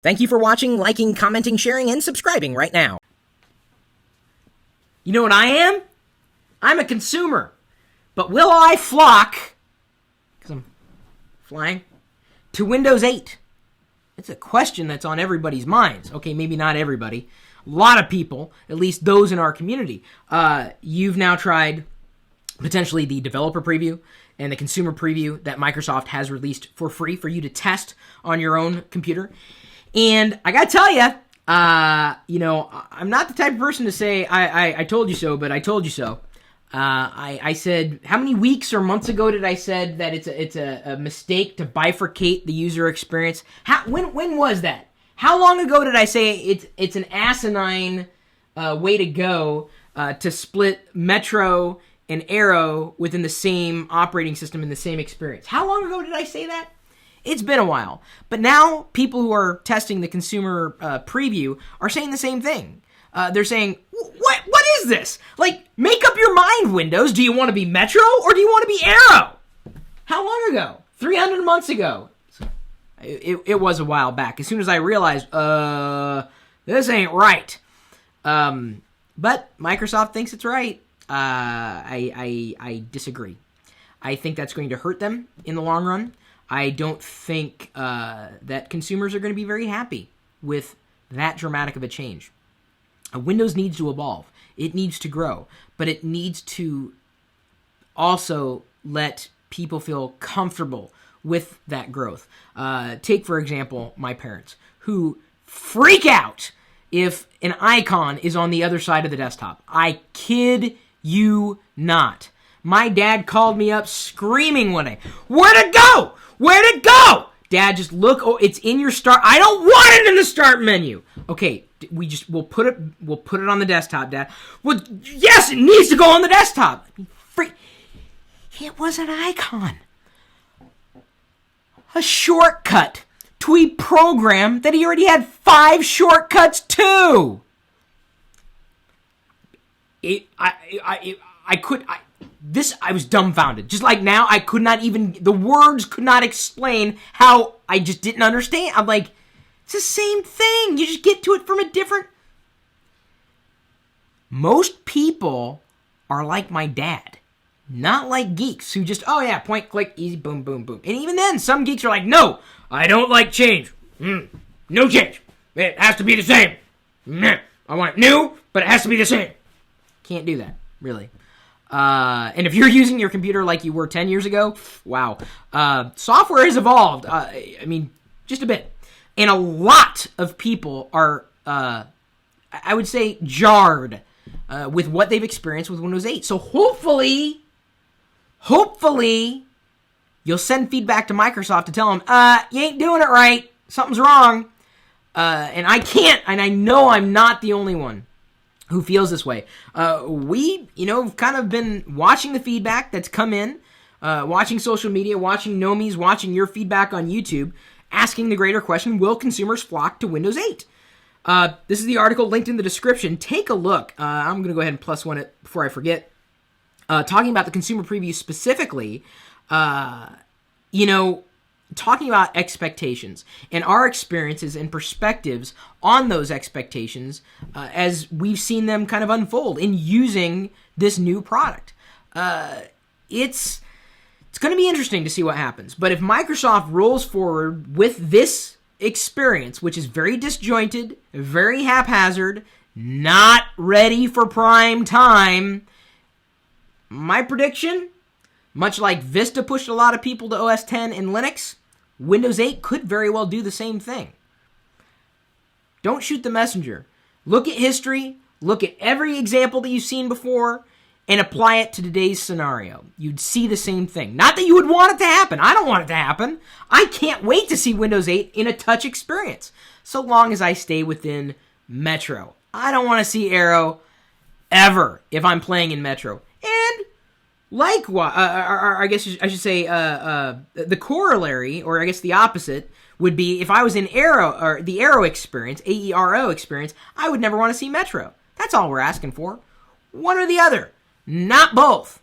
Thank you for watching, liking, commenting, sharing, and subscribing right now. You know what I am? I'm a consumer. But will I flock, because I'm flying, to Windows 8? It's a question that's on everybody's minds. Okay, maybe not everybody. A lot of people, at least those in our community. You've now tried potentially the developer preview and the consumer preview that Microsoft has released for free for you to test on your own computer. And I gotta tell you, I'm not the type of person to say, I told you so, but I told you so. I said, how many weeks or months ago did I said that it's a mistake to bifurcate the user experience? When was that? How long ago did I say it's an asinine way to go to split Metro and Aero within the same operating system in the same experience? How long ago did I say that? It's been a while. But now people who are testing the consumer preview are saying the same thing. They're saying, what is this? Like, make up your mind, Windows. Do you want to be Metro or do you want to be Aero? How long ago? 300 months ago. It was a while back. As soon as I realized, this ain't right. But Microsoft thinks it's right. I disagree. I think that's going to hurt them in the long run. I don't think that consumers are going to be very happy with that dramatic of a change. Windows needs to evolve. It needs to grow. But it needs to also let people feel comfortable with that growth. Take, for example, my parents, who freak out if an icon is on the other side of the desktop. I kid you not. My dad called me up screaming one day, "Where'd it go? Where'd it go?" Dad, just look. Oh, it's in your start. I don't want it in the start menu. Okay, we'll put it on the desktop, Dad. Well, yes, it needs to go on the desktop. It was an icon, a shortcut to a program that he already had 5 shortcuts to. I was dumbfounded. Just like now, the words could not explain how I just didn't understand. I'm like, it's the same thing. You just get to it from a different... Most people are like my dad. Not like geeks who just, oh yeah, point, click, easy, boom, boom, boom. And even then, some geeks are like, no, I don't like change. No change. It has to be the same. I want it new, but it has to be the same. Can't do that, really. And if you're using your computer like you were 10 years ago, wow. Software has evolved. Just a bit. And a lot of people are, I would say, jarred with what they've experienced with Windows 8. So hopefully, you'll send feedback to Microsoft to tell them, you ain't doing it right. Something's wrong. And I can't, and I know I'm not the only one who feels this way. We, kind of been watching the feedback that's come in, watching social media, watching Nomi's, watching your feedback on YouTube, asking the greater question, will consumers flock to Windows 8? This is the article linked in the description. Take a look. I'm going to go ahead and plus one it before I forget. Talking about the consumer preview specifically, talking about expectations and our experiences and perspectives on those expectations as we've seen them kind of unfold in using this new product. It's going to be interesting to see what happens. But if Microsoft rolls forward with this experience, which is very disjointed, very haphazard, not ready for prime time, my prediction, much like Vista pushed a lot of people to OS X and Linux, Windows 8 could very well do the same thing. Don't shoot the messenger. Look at history, look at every example that you've seen before, and apply it to today's scenario. You'd see the same thing. Not that you would want it to happen. I don't want it to happen. I can't wait to see Windows 8 in a touch experience, so long as I stay within Metro. I don't want to see Aero ever if I'm playing in Metro. And likewise, I guess I should say the corollary, or I guess the opposite, would be if I was in Aero, or the Aero experience, AERO experience, I would never want to see Metro. That's all we're asking for. One or the other, not both.